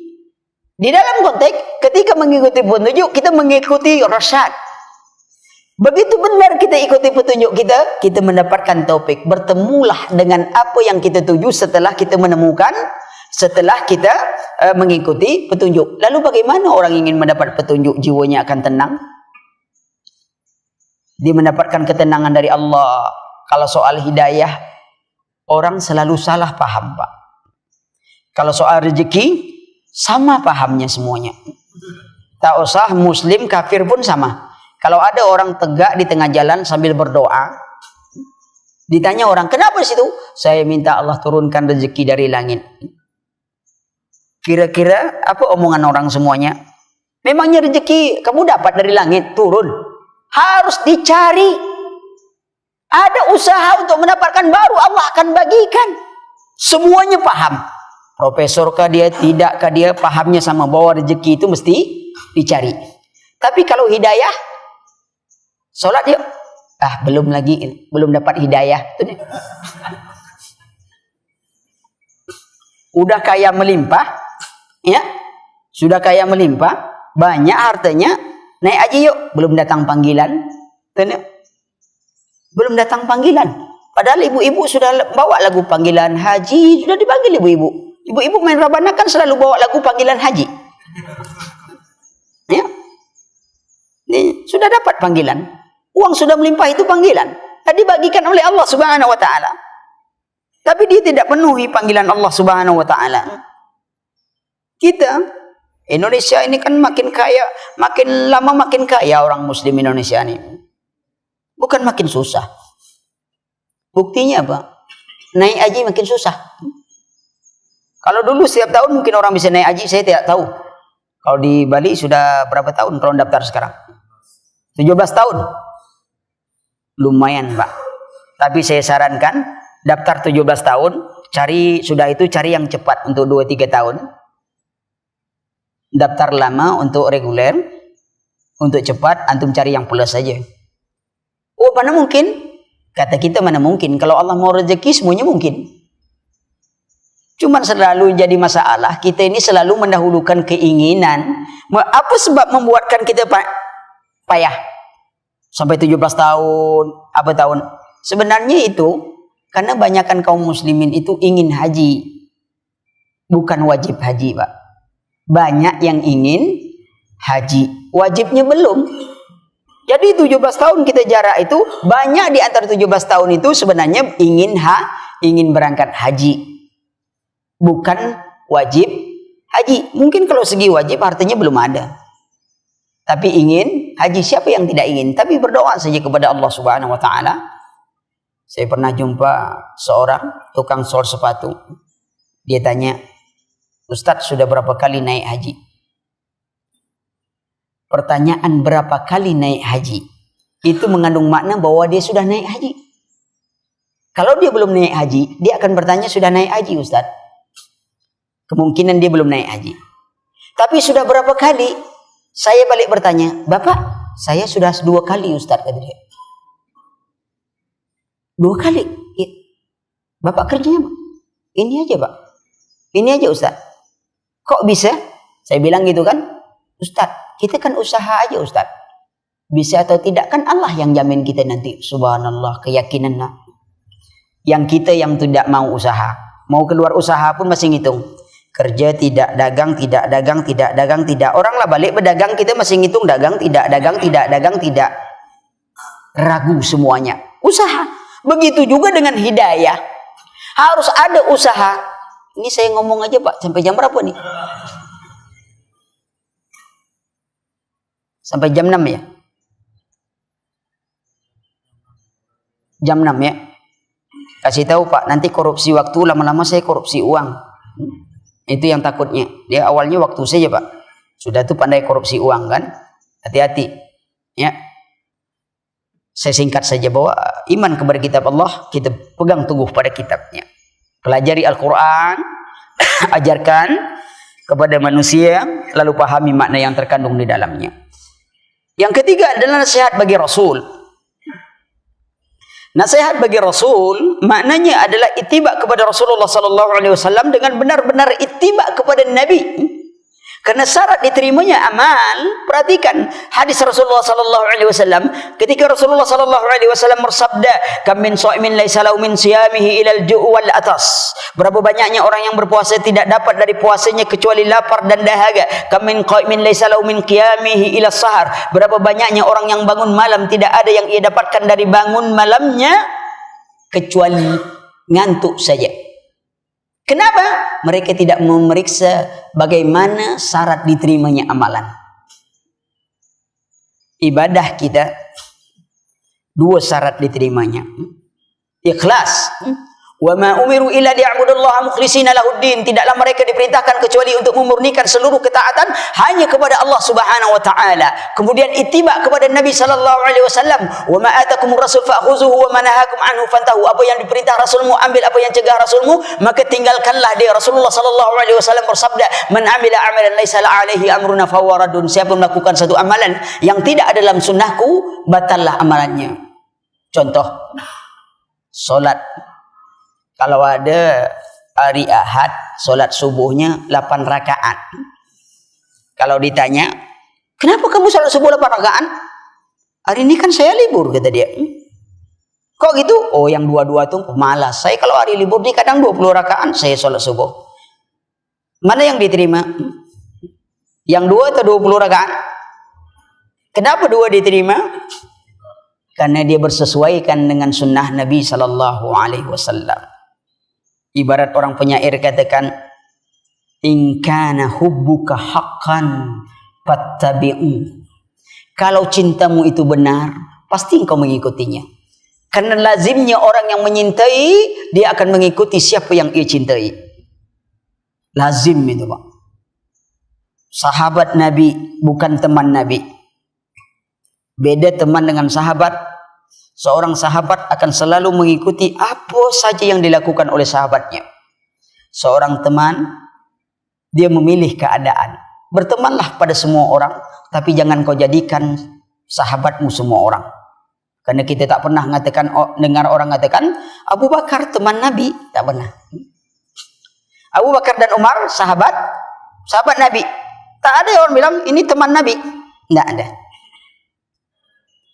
Di dalam konteks, ketika mengikuti petunjuk, kita mengikuti rasyad. Begitu benar kita ikuti petunjuk kita mendapatkan taufik. Bertemulah dengan apa yang kita tuju setelah kita menemukan, setelah kita mengikuti petunjuk. Lalu bagaimana orang ingin mendapat petunjuk, jiwanya akan tenang? Dia mendapatkan ketenangan dari Allah. Kalau soal hidayah, orang selalu salah paham, Pak. Kalau soal rezeki, sama pahamnya semuanya. Tak usah muslim, kafir pun sama. Kalau ada orang tegak di tengah jalan sambil berdoa, ditanya orang, kenapa di situ? Saya minta Allah turunkan rezeki dari langit. Kira-kira apa omongan orang semuanya? Memangnya rezeki kamu dapat dari langit turun? Harus dicari. Ada usaha untuk mendapatkan, baru Allah akan bagikan. Semuanya paham. Profesorkah dia, tidakkah dia, pahamnya sama bahwa rezeki itu mesti dicari. Tapi kalau hidayah, sholat dia, belum lagi, belum dapat hidayah. Udah kaya melimpah, ya, sudah kaya melimpah, banyak hartanya, naik haji yuk, belum datang panggilan. Belum datang panggilan. Padahal ibu-ibu sudah bawa lagu panggilan haji, sudah dipanggil ibu-ibu. Ibu-ibu main rabana kan selalu bawa lagu panggilan haji. Ya. Ini sudah dapat panggilan. Uang sudah melimpah, itu panggilan. Tadi dibagikan oleh Allah Subhanahu wa taala. Tapi dia tidak penuhi panggilan Allah Subhanahu wa taala. Kita Indonesia ini kan makin kaya, makin lama makin kaya orang muslim Indonesia ini. Bukan makin susah. Buktinya apa? Naik haji makin susah. Kalau dulu setiap tahun mungkin orang bisa naik haji, saya tidak tahu. Kalau di Bali sudah berapa tahun kalau daftar sekarang? 17 tahun. Lumayan, Pak. Tapi saya sarankan daftar 17 tahun, cari yang cepat untuk 2-3 tahun. Daftar lama untuk reguler, untuk cepat antum cari yang plus saja. Oh, mana mungkin? Kata kita mana mungkin? Kalau Allah mau rezeki semuanya mungkin. Cuman selalu jadi masalah, kita ini selalu mendahulukan keinginan. Apa sebab membuatkan kita payah? Sampai 17 tahun, apa tahun? Sebenarnya itu, karena banyakkan kaum muslimin itu ingin haji. Bukan wajib haji, Pak. Banyak yang ingin haji. Wajibnya belum. Jadi 17 tahun kita jarak itu, banyak di antara 17 tahun itu sebenarnya ingin berangkat haji. Bukan wajib haji. Mungkin kalau segi wajib artinya belum ada. Tapi ingin haji, siapa yang tidak ingin? Tapi berdoa saja kepada Allah Subhanahu wa taala. Saya pernah jumpa seorang tukang sol sepatu. Dia tanya, "Ustadz, sudah berapa kali naik haji?" Pertanyaan berapa kali naik haji itu mengandung makna bahwa dia sudah naik haji. Kalau dia belum naik haji, dia akan bertanya, "Sudah naik haji, Ustadz?" Kemungkinan dia belum naik haji. Tapi sudah berapa kali? Saya balik bertanya, "Bapak, saya sudah 2 kali, Ustadz," kata dia. 2 kali? Ya. Bapak kerjanya apa? Ini aja, Pak. Ini aja, Ustadz. Kok bisa? Saya bilang gitu kan, "Ustadz, kita kan usaha aja, Ustadz. Bisa atau tidak kan Allah yang jamin kita nanti." Subhanallah, keyakinan. Yang kita yang tidak mau usaha. Mau keluar usaha pun masih ngitung. Kerja tidak, dagang tidak, dagang tidak, dagang tidak. Orang lah balik berdagang, kita masih ngitung dagang tidak, dagang tidak, dagang tidak. Ragu semuanya. Usaha. Begitu juga dengan hidayah. Harus ada usaha. Ini saya ngomong aja, Pak. Sampai jam berapa nih? Sampai jam 6 ya? Jam 6 ya? Kasih tahu, Pak. Nanti korupsi waktu, lama-lama saya korupsi uang. Itu yang takutnya. Dia awalnya waktu saja, Pak. Sudah tuh pandai korupsi uang kan? Hati-hati. Ya. Saya singkat saja bahwa iman kepada kitab Allah, kita pegang teguh pada kitabnya. Pelajari Al-Quran, ajarkan kepada manusia, lalu pahami makna yang terkandung di dalamnya. Yang ketiga adalah nasihat bagi Rasul. Nasihat bagi Rasul maknanya adalah ittiba kepada Rasulullah sallallahu alaihi wasallam dengan benar-benar ittiba kepada Nabi. Karena syarat diterimanya amal, perhatikan hadis Rasulullah sallallahu alaihi wasallam ketika Rasulullah sallallahu alaihi wasallam bersabda, "Kam min shaimin laisa lahu min siyamihi ila al-ju' wal atas." Berapa banyaknya orang yang berpuasa tidak dapat dari puasanya kecuali lapar dan dahaga. "Kam min qaimin laisa lahu min qiyamihi ila sahar." Berapa banyaknya orang yang bangun malam tidak ada yang ia dapatkan dari bangun malamnya kecuali ngantuk saja. Kenapa? Mereka tidak memeriksa bagaimana syarat diterimanya amalan. Ibadah kita 2 syarat diterimanya. Ikhlas. Wa ma umiru illa liya'budullaha mukhlishina lahuddin. Tidaklah mereka diperintahkan kecuali untuk memurnikan seluruh ketaatan hanya kepada Allah Subhanahu wa taala. Kemudian ittiba kepada Nabi sallallahu alaihi wasallam. Wa ma atakumur rasul fa'khuzuhu wa ma nahakum anhu fantahu. Apa yang diperintah Rasulmu ambil, apa yang cegah Rasulmu maka tinggalkanlah dia. Rasulullah sallallahu alaihi wasallam bersabda, "Man 'amila 'amalan laisa 'alaihi amruna fahuwa raddun." Siapa melakukan satu amalan yang tidak ada dalam sunnahku, batallah amalannya. Contoh, salat. Kalau ada hari Ahad, solat subuhnya 8 rakaat. Kalau ditanya, "Kenapa kamu solat subuh 8 rakaat?" "Hari ini kan saya libur," kata dia. "Kok gitu?" "Oh, yang 2-2 tuh malas. Saya kalau hari libur ini kadang 20 rakaat saya solat subuh." Mana yang diterima? Yang 2 atau 20 rakaat? Kenapa 2 diterima? Karena dia bersesuaikan dengan sunnah Nabi sallallahu alaihi wasallam. Ibarat orang penyair katakan, in kana hubbuka haqqan fattabi'u. Kalau cintamu itu benar, pasti engkau mengikutinya. Karena lazimnya orang yang menyintai, dia akan mengikuti siapa yang ia cintai. Lazim itu, Pak. Sahabat Nabi bukan teman Nabi. Beda teman dengan sahabat. Seorang sahabat akan selalu mengikuti apa saja yang dilakukan oleh sahabatnya. Seorang teman, dia memilih keadaan. Bertemanlah pada semua orang, tapi jangan kau jadikan sahabatmu semua orang. Karena kita tak pernah dengar orang mengatakan Abu Bakar teman Nabi, tak pernah. Abu Bakar dan Umar sahabat Nabi. Tak ada orang bilang ini teman Nabi. Tidak ada.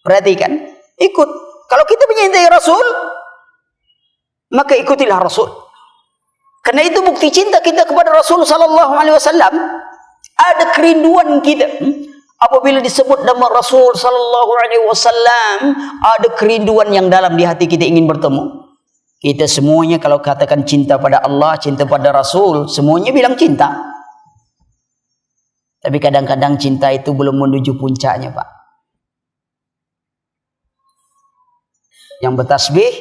Perhatikan, ikut. Kalau kita menyintai Rasul, maka ikutilah Rasul. Karena itu bukti cinta kita kepada Rasul sallallahu alaihi wasallam. Ada kerinduan kita. Apabila disebut nama Rasul sallallahu alaihi wasallam, ada kerinduan yang dalam di hati kita ingin bertemu. Kita semuanya kalau katakan cinta pada Allah, cinta pada Rasul, semuanya bilang cinta. Tapi kadang-kadang cinta itu belum menuju puncaknya, Pak. Yang bertasbih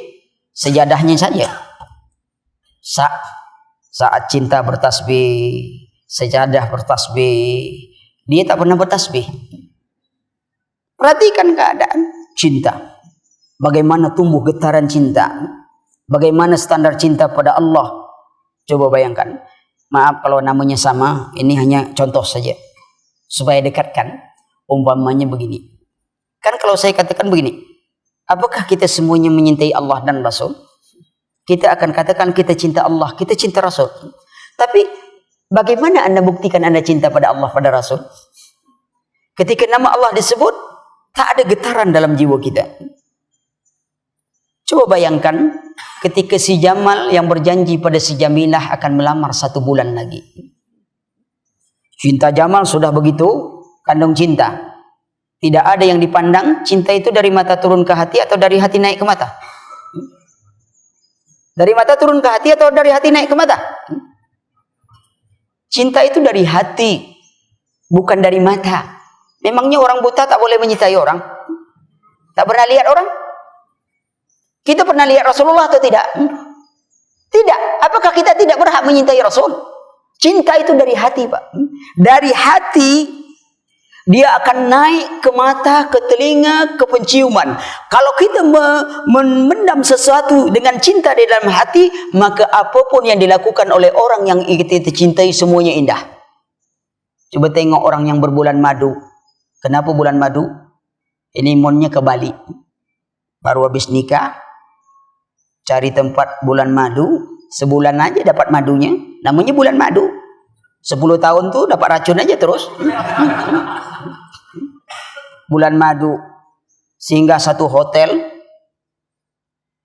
sejadahnya saja. Saat cinta bertasbih, sejadah bertasbih, dia tak pernah bertasbih. Perhatikan keadaan cinta. Bagaimana tumbuh getaran cinta. Bagaimana standar cinta pada Allah. Coba bayangkan. Maaf kalau namanya sama, ini hanya contoh saja. Supaya dekatkan. Umpamanya begini. Kan kalau saya katakan begini. Apakah kita semuanya menyintai Allah dan Rasul? Kita akan katakan kita cinta Allah, kita cinta Rasul. Tapi bagaimana Anda buktikan Anda cinta pada Allah, pada Rasul? Ketika nama Allah disebut, tak ada getaran dalam jiwa kita. Coba bayangkan ketika si Jamal yang berjanji pada si Jamilah akan melamar 1 bulan lagi. Cinta Jamal sudah begitu, kandung cinta. Tidak ada yang dipandang, cinta itu dari mata turun ke hati atau dari hati naik ke mata? Dari mata turun ke hati atau dari hati naik ke mata? Cinta itu dari hati, bukan dari mata. Memangnya orang buta tak boleh mencintai orang? Tak pernah lihat orang? Kita pernah lihat Rasulullah atau tidak? Tidak. Apakah kita tidak berhak menyintai Rasul? Cinta itu dari hati, Pak. Dari hati, dia akan naik ke mata, ke telinga, ke penciuman. Kalau kita memendam sesuatu dengan cinta di dalam hati, maka apapun yang dilakukan oleh orang yang kita cintai semuanya indah. Coba tengok orang yang berbulan madu. Kenapa bulan madu? Ini monnya ke Bali. Baru habis nikah, cari tempat bulan madu, sebulan aja dapat madunya. Namanya bulan madu. 10 tahun tuh dapat racun aja terus. Bulan madu. Sehingga satu hotel,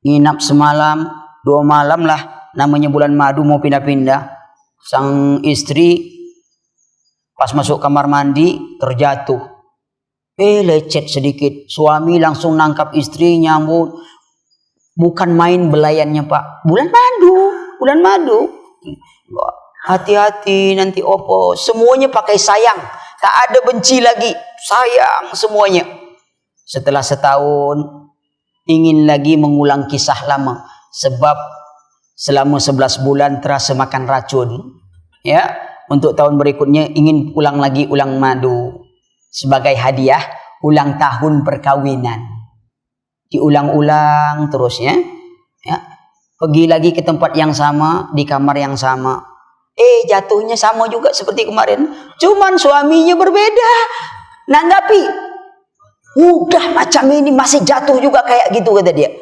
nginap semalam, 2 malam lah. Namanya bulan madu, mau pindah-pindah. Sang istri pas masuk kamar mandi terjatuh. Lecet sedikit. Suami langsung nangkap istri, nyambut. Bukan main belayannya, Pak. Bulan madu. Bulan madu. Hati-hati nanti opo. Semuanya pakai sayang. Tak ada benci lagi. Sayang semuanya. Setelah setahun, ingin lagi mengulang kisah lama. Sebab selama 11 bulan terasa makan racun. Ya, untuk tahun berikutnya ingin ulang lagi ulang madu. Sebagai hadiah ulang tahun perkawinan. Diulang-ulang terus ya. Pergi lagi ke tempat yang sama, di kamar yang sama. Jatuhnya sama juga seperti kemarin. Cuman suaminya berbeda. Nanggapi. Udah macam ini masih jatuh juga kayak gitu, kata dia.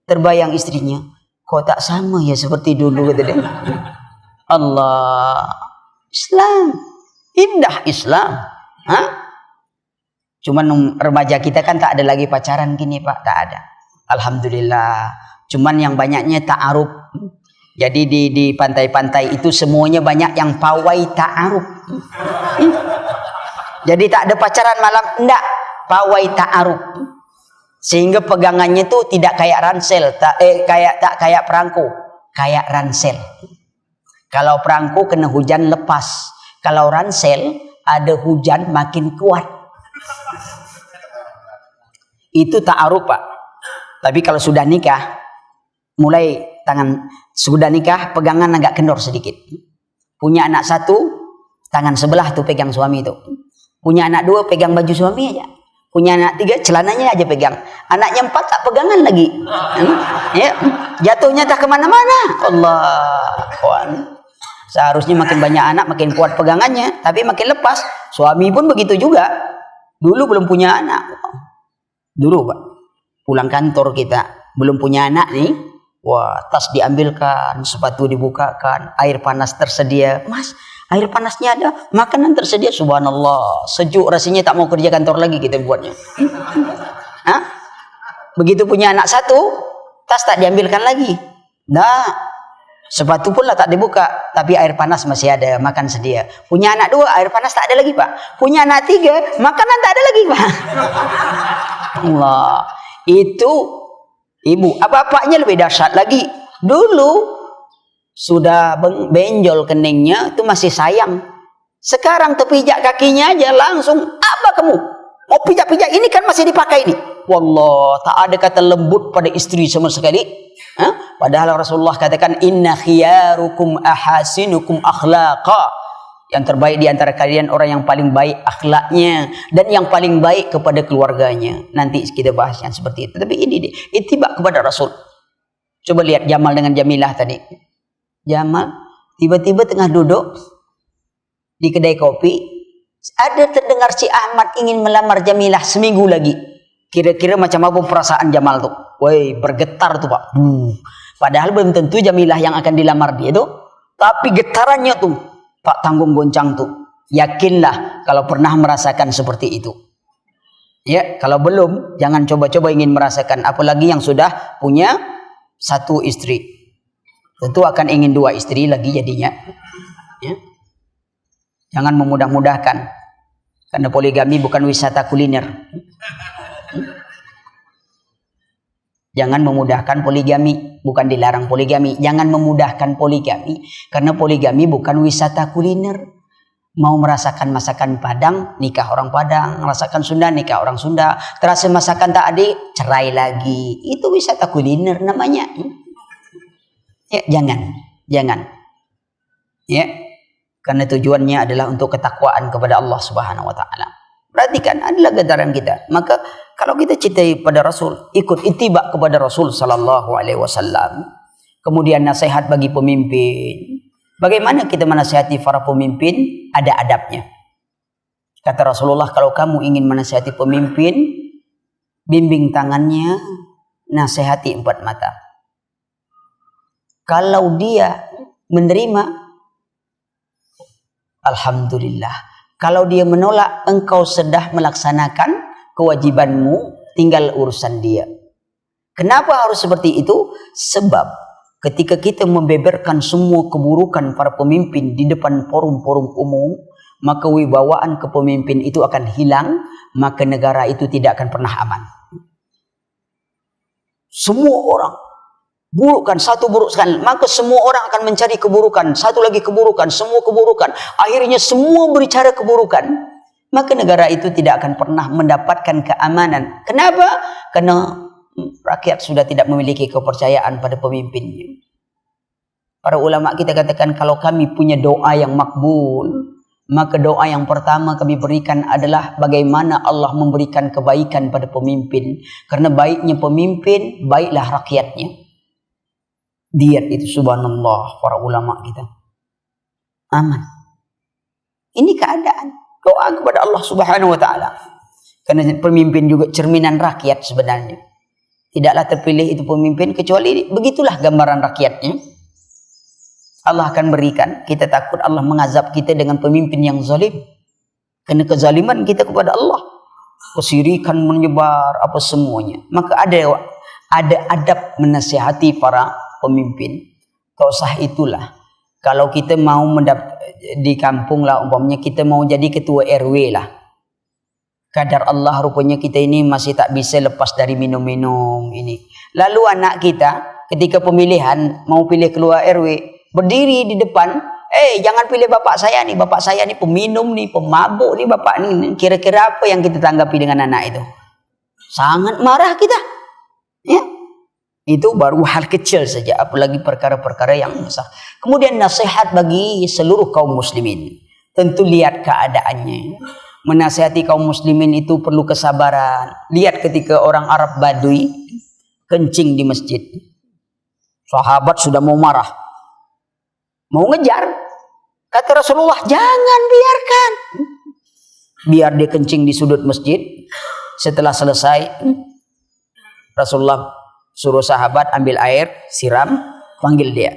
Terbayang istrinya. Kok tak sama ya seperti dulu, kata dia. Allah. Islam. Indah Islam. Cuman remaja kita kan tak ada lagi pacaran gini, Pak. Tak ada. Alhamdulillah. Cuman yang banyaknya ta'aruf. Jadi di pantai-pantai itu semuanya banyak yang pawai ta'aruf. Jadi tak ada pacaran malam, enggak, pawai ta'aruf. Sehingga pegangannya itu tidak kayak ransel, tak kayak perangko, kayak ransel. Kalau perangko kena hujan lepas, kalau ransel ada hujan makin kuat. Itu ta'aruf, Pak. Tapi kalau sudah nikah, mulai tangan sudah nikah pegangan agak kendor sedikit. Punya anak satu, tangan sebelah tuh pegang suami itu. Punya anak dua, pegang baju suami aja. Punya anak tiga, celananya aja pegang. Anaknya empat, tak pegangan lagi. Ya, jatuhnya tak kemana-mana. Allah. Seharusnya makin banyak anak, makin kuat pegangannya. Tapi makin lepas. Suami pun begitu juga. Dulu belum punya anak. Dulu, Pak. Pulang kantor kita. Belum punya anak nih. Wah, tas diambilkan, sepatu dibukakan, air panas tersedia. Mas, air panasnya ada, makanan tersedia. Subhanallah, sejuk rasanya, tak mau kerja kantor lagi kita buatnya. Hah? Begitu punya anak satu, tas tak diambilkan lagi. Nah, sepatu pun lah tak dibuka, tapi air panas masih ada, makan sedia. Punya anak dua, air panas tak ada lagi, Pak. Punya anak tiga, makanan tak ada lagi, Pak. Allah, itu ibu, apa-apanya lebih dahsyat lagi. Dulu sudah benjol keningnya itu masih sayang. Sekarang terpijak kakinya aja langsung, apa kamu? Mau pijak-pijak ini kan masih dipakai ini. Wallah, tak ada kata lembut pada istri sama sekali. Padahal Rasulullah katakan inna khiyarukum ahasinukum akhlaqa. Yang terbaik di antara kalian orang yang paling baik akhlaknya dan yang paling baik kepada keluarganya. Nanti kita bahas yang seperti itu. Tapi ini deh, ittiba kepada Rasul. Coba lihat Jamal dengan Jamilah tadi. Jamal tiba-tiba tengah duduk di kedai kopi, ada terdengar si Ahmad ingin melamar Jamilah seminggu lagi. Kira-kira macam apa perasaan Jamal tuh? Woi, bergetar tuh, Pak. Padahal belum tentu Jamilah yang akan dilamar dia tuh, tapi getarannya tuh Pak tanggung goncang tuh. Yakinlah kalau pernah merasakan seperti itu. Ya, kalau belum jangan coba-coba ingin merasakan, apalagi yang sudah punya satu istri. Tentu akan ingin dua istri lagi jadinya. Ya. Jangan memudah-mudahkan. Karena poligami bukan wisata kuliner. Jangan memudahkan poligami, bukan dilarang poligami. Jangan memudahkan poligami, karena poligami bukan wisata kuliner. Mau merasakan masakan Padang, nikah orang Padang. Merasakan Sunda, nikah orang Sunda. Terasa masakan tak adik, cerai lagi. Itu wisata kuliner namanya. Ya, jangan. Ya, karena tujuannya adalah untuk ketakwaan kepada Allah Subhanahu wa taala. Perhatikan, adalah getaran kita. Maka kalau kita cintai pada Rasul, ikut ittiba kepada Rasul sallallahu alaihi wasallam. Kemudian nasihat bagi pemimpin. Bagaimana kita menasihati para pemimpin? Ada adabnya. Kata Rasulullah, kalau kamu ingin menasihati pemimpin, bimbing tangannya, nasihati empat mata. Kalau dia menerima, alhamdulillah. Kalau dia menolak, engkau sudah melaksanakan kewajibanmu, tinggal urusan dia. Kenapa harus seperti itu? Sebab ketika kita membeberkan semua keburukan para pemimpin di depan forum-forum umum, maka wibawaan kepemimpin itu akan hilang, maka negara itu tidak akan pernah aman. Semua orang burukkan, satu buruk sekali, maka semua orang akan mencari keburukan, satu lagi keburukan, semua keburukan, akhirnya semua berbicara keburukan, maka negara itu tidak akan pernah mendapatkan keamanan. Kenapa? Karena rakyat sudah tidak memiliki kepercayaan pada pemimpinnya. Para ulama kita katakan, kalau kami punya doa yang makbul, maka doa yang pertama kami berikan adalah bagaimana Allah memberikan kebaikan pada pemimpin. Karena baiknya pemimpin, baiklah rakyatnya. Diat itu, subhanallah, para ulama kita. Aman. Ini keadaan. Doa kepada Allah subhanahu wa ta'ala. Karena pemimpin juga cerminan rakyat sebenarnya. Tidaklah terpilih itu pemimpin kecuali begitulah gambaran rakyatnya. Allah akan berikan. Kita takut Allah mengazab kita dengan pemimpin yang zalim. Karena kezaliman kita kepada Allah. Kesirikan menyebar, apa semuanya. Maka ada adab menasihati para pemimpin. tosah itulah. Kalau kita mau di kampung lah, umpamanya kita mau jadi ketua RW lah. Kadar Allah rupanya kita ini masih tak bisa lepas dari minum-minum ini. Lalu anak kita ketika pemilihan mau pilih keluar RW, berdiri di depan, jangan pilih bapak saya nih peminum nih, pemabuk nih bapak nih. Kira-kira apa yang kita tanggapi dengan anak itu? Sangat marah kita. Ya. Itu baru hal kecil saja, apalagi perkara-perkara yang besar. Kemudian nasihat bagi seluruh kaum muslimin. Tentu lihat keadaannya. Menasihati kaum muslimin itu perlu kesabaran. Lihat ketika orang Arab Badui kencing di masjid. Sahabat sudah mau marah. Mau ngejar. Kata Rasulullah, jangan biarkan. Biar dia kencing di sudut masjid. Setelah selesai, Rasulullah suruh sahabat ambil air, siram, panggil dia.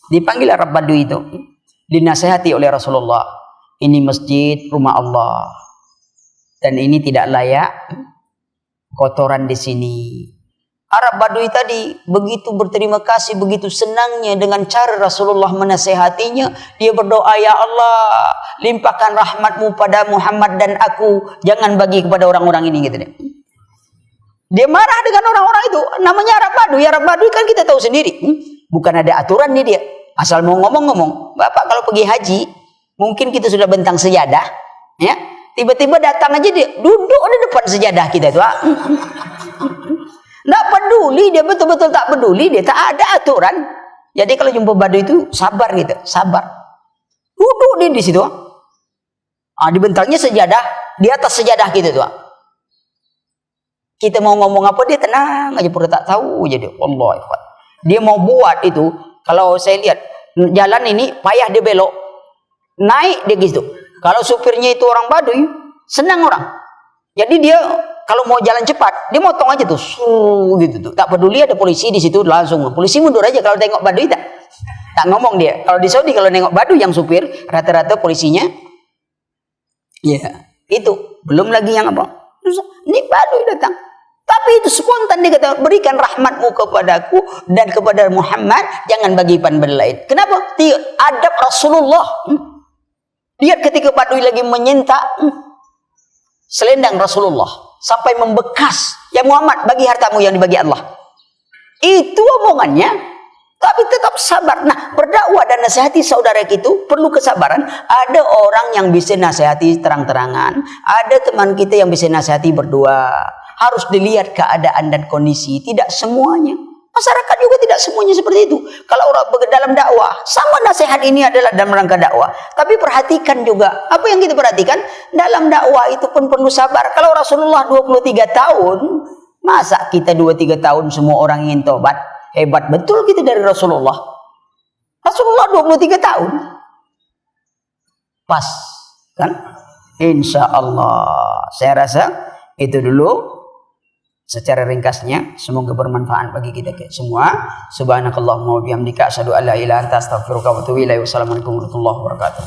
Dipanggil Arab Badui itu. Dinasihati oleh Rasulullah. Ini masjid rumah Allah. Dan ini tidak layak kotoran di sini. Arab Badui tadi begitu berterima kasih, begitu senangnya dengan cara Rasulullah menasihatinya. Dia berdoa, ya Allah, limpahkan rahmatmu pada Muhammad dan aku. Jangan bagi kepada orang-orang ini. Gitu deh. Dia marah dengan orang-orang itu. Namanya Arab Badui. Arab Badui kan kita tahu sendiri. Bukan ada aturan nih dia. Asal mau ngomong-ngomong. Bapak kalau pergi haji, mungkin kita sudah bentang sejadah. Ya, tiba-tiba datang aja dia. Duduk di depan sejadah kita itu. Nggak peduli. Dia betul-betul tak peduli. Dia tak ada aturan. Jadi kalau jumpa Badui itu sabar gitu. Sabar. Duduk dia di situ. Dibentangnya sejadah. Di atas sejadah kita tuh. Kita mau ngomong apa dia tenang aja, pura tak tahu jadi Allah. Dia mau buat itu, kalau saya lihat jalan ini payah dia belok, naik dia gitu. Kalau supirnya itu orang Badui, senang orang. Jadi dia kalau mau jalan cepat, dia motong aja tuh, gitu tuh. Tak peduli ada polisi di situ langsung. Polisi mundur aja kalau tengok Badui tak ngomong dia. Kalau di Saudi kalau nengok Badui yang supir, rata-rata polisinya, ya itu belum lagi yang apa? Ini Badui datang. Tapi itu spontan dia kata, berikan rahmatmu kepadaku dan kepada Muhammad, jangan bagi pan-pan lain. Kenapa? Adab Rasulullah. Lihat ketika Badui lagi menyentak selendang Rasulullah sampai membekas. Ya Muhammad, bagi hartamu yang dibagi Allah. Itu omongannya. Tapi tetap sabar. Nah, berdakwah dan nasihati saudara itu perlu kesabaran. Ada orang yang bisa nasihati terang-terangan. Ada teman kita yang bisa nasihati berdua. Harus dilihat keadaan dan kondisi. Tidak semuanya. Masyarakat juga tidak semuanya seperti itu. Kalau orang dalam dakwah, sama nasihat ini adalah dalam rangka dakwah. Tapi perhatikan juga. Apa yang kita perhatikan? Dalam dakwah itu pun perlu sabar. Kalau Rasulullah 23 tahun, masa kita 2-3 tahun semua orang ingin tobat? Hebat betul kita dari Rasulullah. Rasulullah 23 tahun. Pas. Kan? Insya Allah. Saya rasa itu dulu. Secara ringkasnya, semoga bermanfaat bagi kita semua. Subhanakallahumma wa bihamdika asyhadu an la ilaha illa anta astaghfiruka wa atubu ilaik. Wassalamualaikum warahmatullahi wabarakatuh.